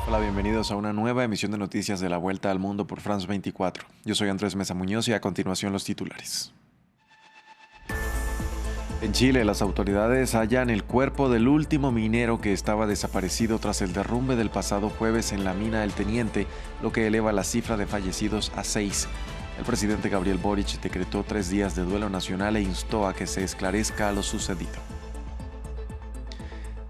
Hola, bienvenidos a una nueva emisión de noticias de la Vuelta al Mundo por France 24. Yo soy Andrés Mesa Muñoz y a continuación los titulares. En Chile, las autoridades hallan el cuerpo del último minero que estaba desaparecido tras el derrumbe del pasado jueves en la mina El Teniente, lo que eleva la cifra de fallecidos a 6. El presidente Gabriel Boric decretó 3 días de duelo nacional e instó a que se esclarezca lo sucedido.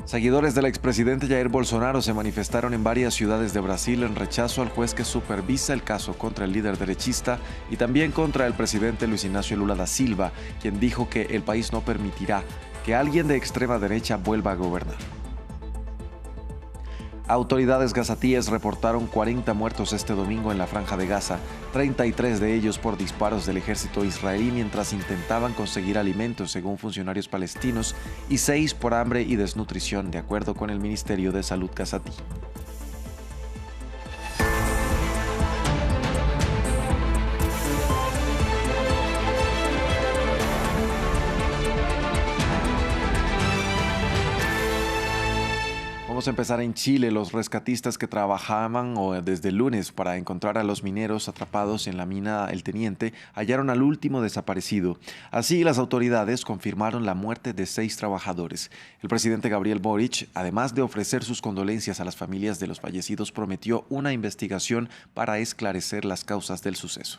Seguidores del expresidente Jair Bolsonaro se manifestaron en varias ciudades de Brasil en rechazo al juez que supervisa el caso contra el líder derechista y también contra el presidente Luis Ignacio Lula da Silva, quien dijo que el país no permitirá que alguien de extrema derecha vuelva a gobernar. Autoridades gazatíes reportaron 40 muertos este domingo en la Franja de Gaza, 33 de ellos por disparos del ejército israelí mientras intentaban conseguir alimentos, según funcionarios palestinos, y 6 por hambre y desnutrición, de acuerdo con el Ministerio de Salud gazatí. Vamos a empezar en Chile. Los rescatistas que trabajaban desde el lunes para encontrar a los mineros atrapados en la mina El Teniente hallaron al último desaparecido. Así, las autoridades confirmaron la muerte de 6 trabajadores. El presidente Gabriel Boric, además de ofrecer sus condolencias a las familias de los fallecidos, prometió una investigación para esclarecer las causas del suceso.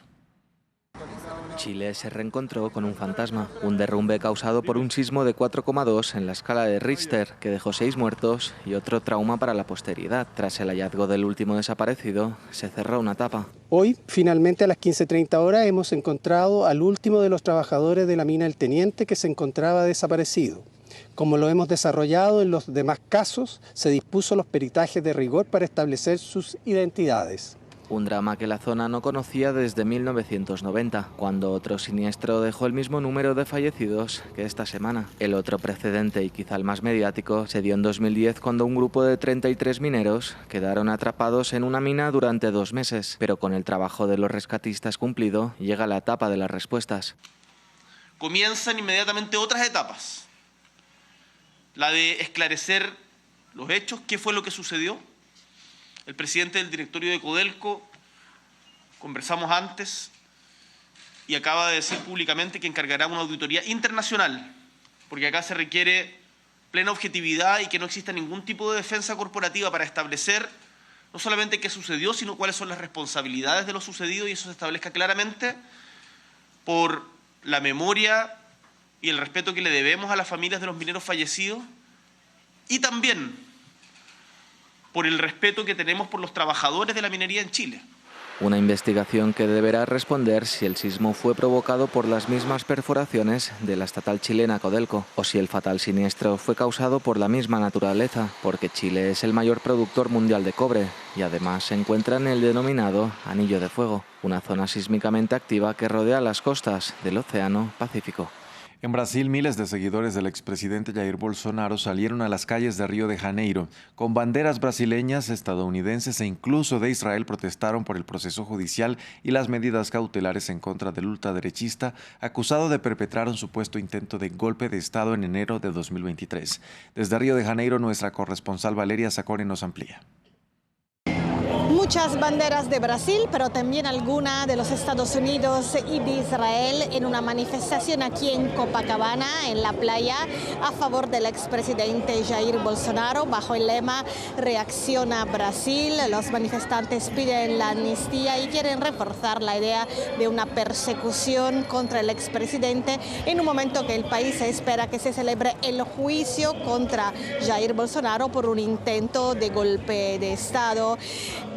Chile se reencontró con un fantasma, un derrumbe causado por un sismo de 4,2 en la escala de Richter, que dejó 6 muertos y otro trauma para la posteridad. Tras el hallazgo del último desaparecido, se cerró una etapa. Hoy, finalmente, a las 15:30 horas, hemos encontrado al último de los trabajadores de la mina El Teniente que se encontraba desaparecido. Como lo hemos desarrollado en los demás casos, se dispuso los peritajes de rigor para establecer sus identidades. Un drama que la zona no conocía desde 1990, cuando otro siniestro dejó el mismo número de fallecidos que esta semana. El otro precedente, y quizá el más mediático, se dio en 2010 cuando un grupo de 33 mineros quedaron atrapados en una mina durante 2 meses. Pero con el trabajo de los rescatistas cumplido, llega la etapa de las respuestas. Comienzan inmediatamente otras etapas. La de esclarecer los hechos, qué fue lo que sucedió. El presidente del directorio de Codelco, conversamos antes, y acaba de decir públicamente que encargará una auditoría internacional, porque acá se requiere plena objetividad y que no exista ningún tipo de defensa corporativa para establecer no solamente qué sucedió, sino cuáles son las responsabilidades de lo sucedido, y eso se establezca claramente por la memoria y el respeto que le debemos a las familias de los mineros fallecidos, y también por el respeto que tenemos por los trabajadores de la minería en Chile. Una investigación que deberá responder si el sismo fue provocado por las mismas perforaciones de la estatal chilena Codelco o si el fatal siniestro fue causado por la misma naturaleza, porque Chile es el mayor productor mundial de cobre y además se encuentra en el denominado Anillo de Fuego, una zona sísmicamente activa que rodea las costas del Océano Pacífico. En Brasil, miles de seguidores del expresidente Jair Bolsonaro salieron a las calles de Río de Janeiro. Con banderas brasileñas, estadounidenses e incluso de Israel protestaron por el proceso judicial y las medidas cautelares en contra del ultraderechista, acusado de perpetrar un supuesto intento de golpe de Estado en enero de 2023. Desde Río de Janeiro, nuestra corresponsal Valeria Sacone nos amplía. Muchas banderas de Brasil, pero también alguna de los Estados Unidos y de Israel en una manifestación aquí en Copacabana, en la playa, a favor del expresidente Jair Bolsonaro, bajo el lema Reacciona Brasil. Los manifestantes piden la amnistía y quieren reforzar la idea de una persecución contra el expresidente en un momento que el país espera que se celebre el juicio contra Jair Bolsonaro por un intento de golpe de Estado.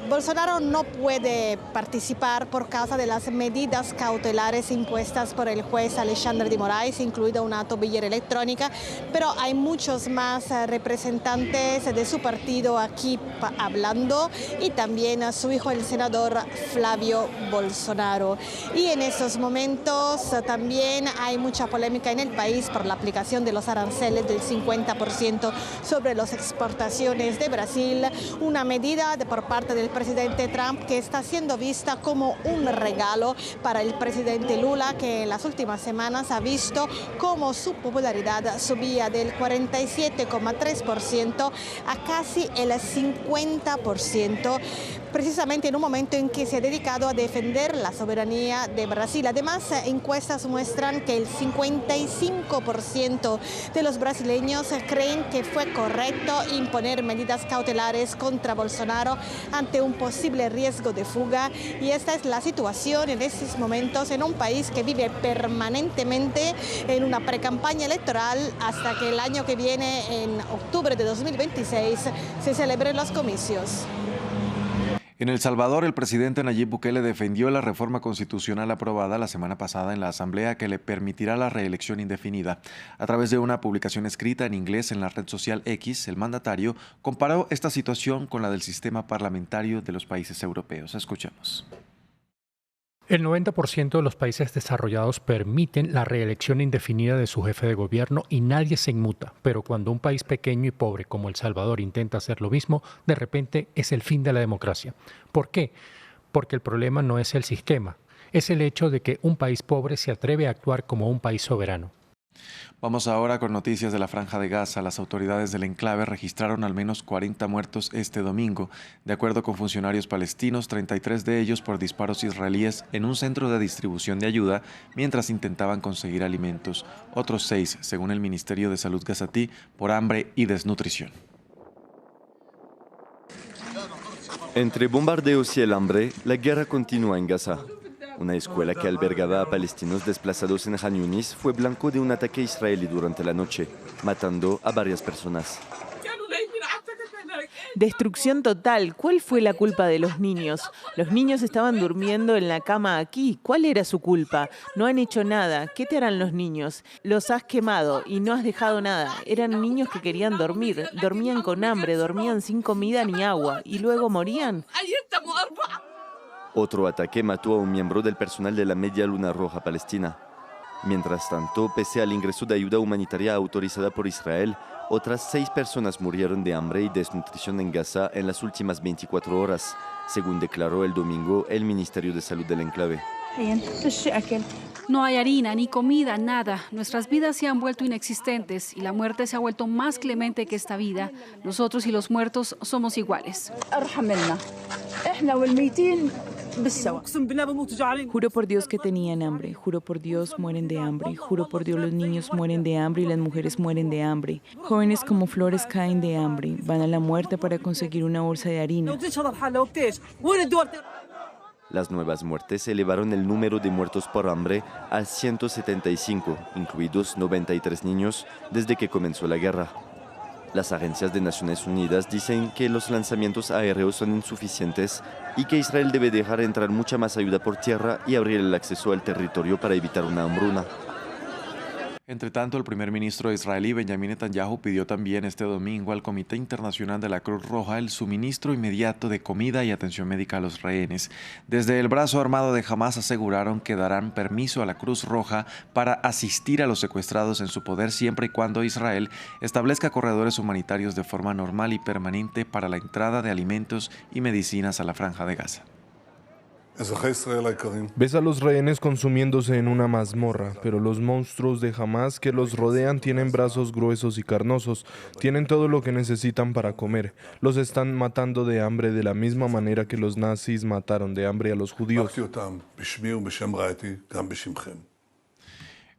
Bolsonaro no puede participar por causa de las medidas cautelares impuestas por el juez Alexandre de Moraes, incluida una tobillera electrónica, pero hay muchos más representantes de su partido aquí hablando y también a su hijo, el senador Flavio Bolsonaro. Y en estos momentos también hay mucha polémica en el país por la aplicación de los aranceles del 50% sobre las exportaciones de Brasil, una medida por parte del presidente Trump, que está siendo vista como un regalo para el presidente Lula, que en las últimas semanas ha visto cómo su popularidad subía del 47,3% a casi el 50%, precisamente en un momento en que se ha dedicado a defender la soberanía de Brasil. Además, encuestas muestran que el 55% de los brasileños creen que fue correcto imponer medidas cautelares contra Bolsonaro ante un posible riesgo de fuga, y esta es la situación en estos momentos en un país que vive permanentemente en una precampaña electoral hasta que el año que viene, en octubre de 2026, se celebren los comicios. En El Salvador, el presidente Nayib Bukele defendió la reforma constitucional aprobada la semana pasada en la Asamblea que le permitirá la reelección indefinida. A través de una publicación escrita en inglés en la red social X, el mandatario comparó esta situación con la del sistema parlamentario de los países europeos. Escuchemos. El 90% de los países desarrollados permiten la reelección indefinida de su jefe de gobierno y nadie se inmuta, pero cuando un país pequeño y pobre como El Salvador intenta hacer lo mismo, de repente es el fin de la democracia. ¿Por qué? Porque el problema no es el sistema, es el hecho de que un país pobre se atreve a actuar como un país soberano. Vamos ahora con noticias de la Franja de Gaza. Las autoridades del enclave registraron al menos 40 muertos este domingo. De acuerdo con funcionarios palestinos, 33 de ellos por disparos israelíes en un centro de distribución de ayuda mientras intentaban conseguir alimentos. Otros 6, según el Ministerio de Salud gazatí, por hambre y desnutrición. Entre bombardeos y el hambre, la guerra continúa en Gaza. Una escuela que albergaba a palestinos desplazados en Khan Yunis fue blanco de un ataque israelí durante la noche, matando a varias personas. Destrucción total. ¿Cuál fue la culpa de los niños? Los niños estaban durmiendo en la cama aquí. ¿Cuál era su culpa? No han hecho nada. ¿Qué te harán los niños? Los has quemado y no has dejado nada. Eran niños que querían dormir. Dormían con hambre, dormían sin comida ni agua. ¿Y luego morían? Otro ataque mató a un miembro del personal de la Media Luna Roja Palestina. Mientras tanto, pese al ingreso de ayuda humanitaria autorizada por Israel, otras 6 personas murieron de hambre y desnutrición en Gaza en las últimas 24 horas, según declaró el domingo el Ministerio de Salud del enclave. No hay harina, ni comida, nada. Nuestras vidas se han vuelto inexistentes y la muerte se ha vuelto más clemente que esta vida. Nosotros y los muertos somos iguales. Juro por Dios que tenían hambre, juro por Dios mueren de hambre, juro por Dios los niños mueren de hambre y las mujeres mueren de hambre. Jóvenes como flores caen de hambre, van a la muerte para conseguir una bolsa de harina. Las nuevas muertes elevaron el número de muertos por hambre a 175, incluidos 93 niños, desde que comenzó la guerra. Las agencias de Naciones Unidas dicen que los lanzamientos aéreos son insuficientes y que Israel debe dejar entrar mucha más ayuda por tierra y abrir el acceso al territorio para evitar una hambruna. Entre tanto, el primer ministro israelí Benjamin Netanyahu pidió también este domingo al Comité Internacional de la Cruz Roja el suministro inmediato de comida y atención médica a los rehenes. Desde el brazo armado de Hamás aseguraron que darán permiso a la Cruz Roja para asistir a los secuestrados en su poder siempre y cuando Israel establezca corredores humanitarios de forma normal y permanente para la entrada de alimentos y medicinas a la Franja de Gaza. Ves a los rehenes consumiéndose en una mazmorra, pero los monstruos de Hamás que los rodean tienen brazos gruesos y carnosos, tienen todo lo que necesitan para comer. Los están matando de hambre de la misma manera que los nazis mataron de hambre a los judíos.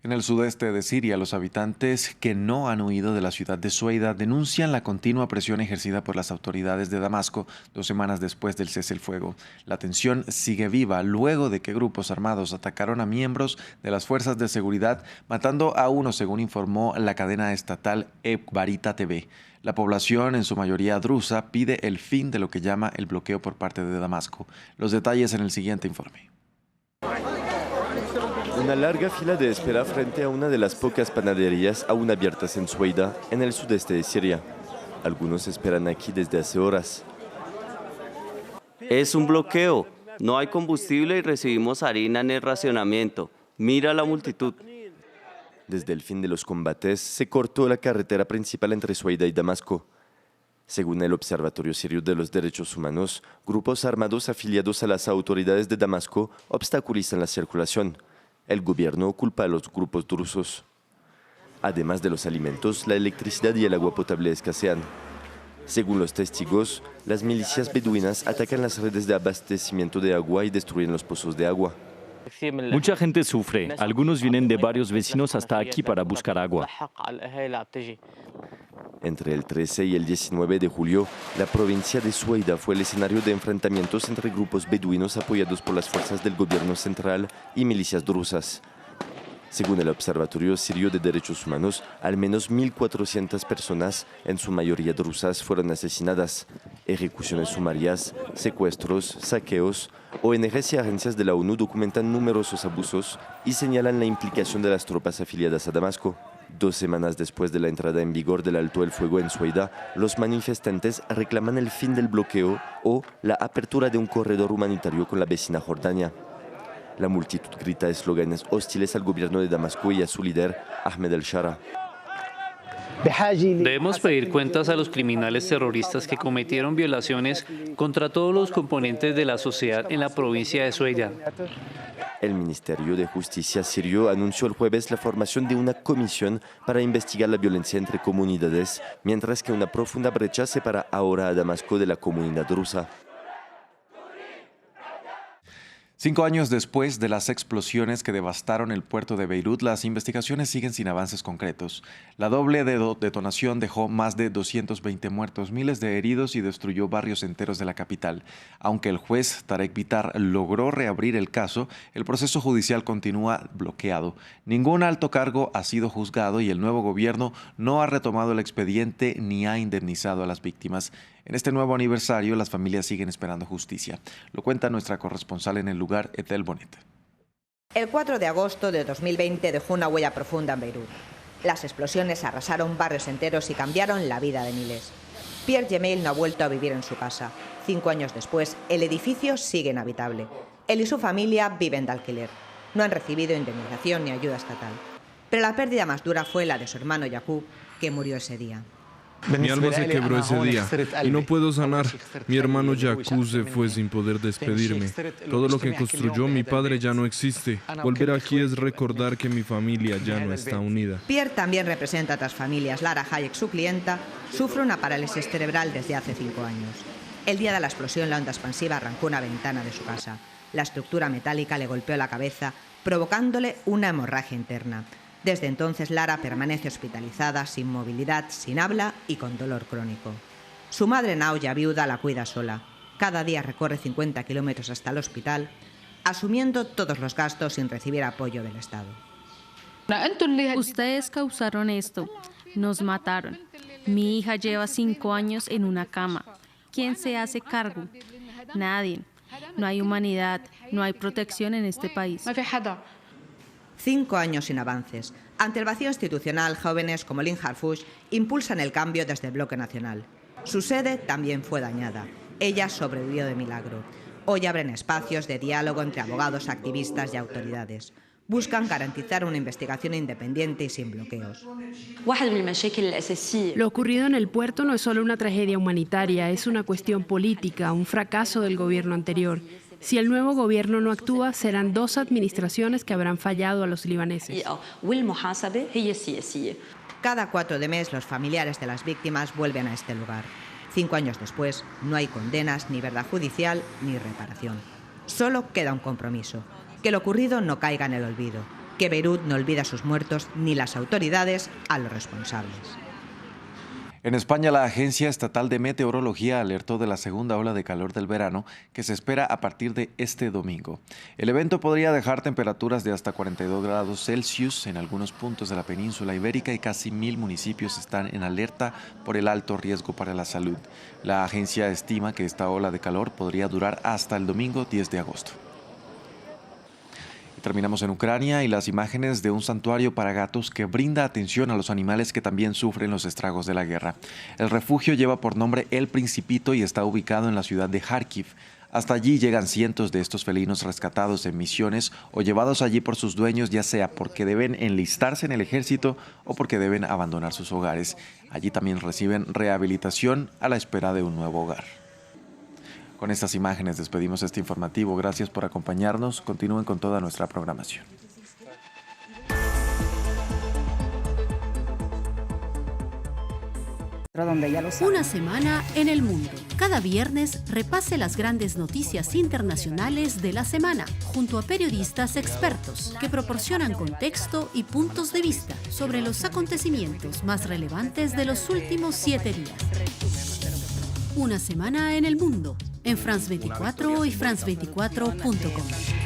En el sudeste de Siria, los habitantes que no han huido de la ciudad de Sueida denuncian la continua presión ejercida por las autoridades de Damasco 2 semanas después del cese el fuego. La tensión sigue viva luego de que grupos armados atacaron a miembros de las fuerzas de seguridad, matando a uno, según informó la cadena estatal Ekbarita TV. La población, en su mayoría drusa, pide el fin de lo que llama el bloqueo por parte de Damasco. Los detalles en el siguiente informe. Una larga fila de espera frente a una de las pocas panaderías aún abiertas en Sueida, en el sudeste de Siria. Algunos esperan aquí desde hace horas. Es un bloqueo. No hay combustible y recibimos harina en el racionamiento. Mira la multitud. Desde el fin de los combates se cortó la carretera principal entre Sueida y Damasco. Según el Observatorio Sirio de los Derechos Humanos, grupos armados afiliados a las autoridades de Damasco obstaculizan la circulación. El gobierno culpa a los grupos drusos. Además de los alimentos, la electricidad y el agua potable escasean. Según los testigos, las milicias beduinas atacan las redes de abastecimiento de agua y destruyen los pozos de agua. Mucha gente sufre. Algunos vienen de varios vecinos hasta aquí para buscar agua. Entre el 13 y el 19 de julio, la provincia de Sueida fue el escenario de enfrentamientos entre grupos beduinos apoyados por las fuerzas del gobierno central y milicias drusas. Según el Observatorio Sirio de Derechos Humanos, al menos 1.400 personas, en su mayoría drusas, fueron asesinadas. Ejecuciones sumarias, secuestros, saqueos. ONGs y agencias de la ONU documentan numerosos abusos y señalan la implicación de las tropas afiliadas a Damasco. 2 semanas después de la entrada en vigor del alto el fuego en Sueida, los manifestantes reclaman el fin del bloqueo o la apertura de un corredor humanitario con la vecina Jordania. La multitud grita eslóganes hostiles al gobierno de Damasco y a su líder, Ahmed el-Shara. Debemos pedir cuentas a los criminales terroristas que cometieron violaciones contra todos los componentes de la sociedad en la provincia de Sueida. El Ministerio de Justicia sirio anunció el jueves la formación de una comisión para investigar la violencia entre comunidades, mientras que una profunda brecha separa ahora a Damasco de la comunidad drusa. 5 años después de las explosiones que devastaron el puerto de Beirut, las investigaciones siguen sin avances concretos. La doble detonación dejó más de 220 muertos, miles de heridos y destruyó barrios enteros de la capital. Aunque el juez Tarek Bitar logró reabrir el caso, el proceso judicial continúa bloqueado. Ningún alto cargo ha sido juzgado y el nuevo gobierno no ha retomado el expediente ni ha indemnizado a las víctimas. En este nuevo aniversario, las familias siguen esperando justicia. Lo cuenta nuestra corresponsal en el lugar, Ethel Bonet. El 4 de agosto de 2020 dejó una huella profunda en Beirut. Las explosiones arrasaron barrios enteros y cambiaron la vida de miles. Pierre Gemayel no ha vuelto a vivir en su casa. 5 años después, el edificio sigue inhabitable. Él y su familia viven de alquiler. No han recibido indemnización ni ayuda estatal. Pero la pérdida más dura fue la de su hermano Yaqub, que murió ese día. Mi alma se quebró ese día y no puedo sanar. Mi hermano Yaqub se fue sin poder despedirme. Todo lo que construyó mi padre ya no existe. Volver aquí es recordar que mi familia ya no está unida. Pierre también representa a otras familias. Lara Hayek, su clienta, sufre una parálisis cerebral desde hace 5 años. El día de la explosión, la onda expansiva arrancó una ventana de su casa. La estructura metálica le golpeó la cabeza, provocándole una hemorragia interna. Desde entonces, Lara permanece hospitalizada, sin movilidad, sin habla y con dolor crónico. Su madre, Nao, ya viuda, la cuida sola. Cada día recorre 50 kilómetros hasta el hospital, asumiendo todos los gastos sin recibir apoyo del Estado. Ustedes causaron esto. Nos mataron. Mi hija lleva 5 años en una cama. ¿Quién se hace cargo? Nadie. No hay humanidad, no hay protección en este país. 5 años sin avances. Ante el vacío institucional, jóvenes como Lynn Harfouch impulsan el cambio desde el Bloque Nacional. Su sede también fue dañada. Ella sobrevivió de milagro. Hoy abren espacios de diálogo entre abogados, activistas y autoridades. Buscan garantizar una investigación independiente y sin bloqueos. Lo ocurrido en el puerto no es solo una tragedia humanitaria, es una cuestión política, un fracaso del gobierno anterior. Si el nuevo gobierno no actúa, serán 2 administraciones que habrán fallado a los libaneses. Cada 4 de mes, los familiares de las víctimas vuelven a este lugar. 5 años después, no hay condenas, ni verdad judicial, ni reparación. Solo queda un compromiso: que lo ocurrido no caiga en el olvido, que Beirut no olvida a sus muertos, ni las autoridades a los responsables. En España, la Agencia Estatal de Meteorología alertó de la segunda ola de calor del verano que se espera a partir de este domingo. El evento podría dejar temperaturas de hasta 42 grados Celsius en algunos puntos de la península ibérica y casi 1.000 municipios están en alerta por el alto riesgo para la salud. La agencia estima que esta ola de calor podría durar hasta el domingo 10 de agosto. Terminamos en Ucrania y las imágenes de un santuario para gatos que brinda atención a los animales que también sufren los estragos de la guerra. El refugio lleva por nombre El Principito y está ubicado en la ciudad de Kharkiv. Hasta allí llegan cientos de estos felinos rescatados en misiones o llevados allí por sus dueños, ya sea porque deben enlistarse en el ejército o porque deben abandonar sus hogares. Allí también reciben rehabilitación a la espera de un nuevo hogar. Con estas imágenes despedimos este informativo. Gracias por acompañarnos. Continúen con toda nuestra programación. Una semana en el mundo. Cada viernes repase las grandes noticias internacionales de la semana, junto a periodistas expertos que proporcionan contexto y puntos de vista sobre los acontecimientos más relevantes de los últimos 7 días. Una semana en el mundo, en France 24 y France24.com.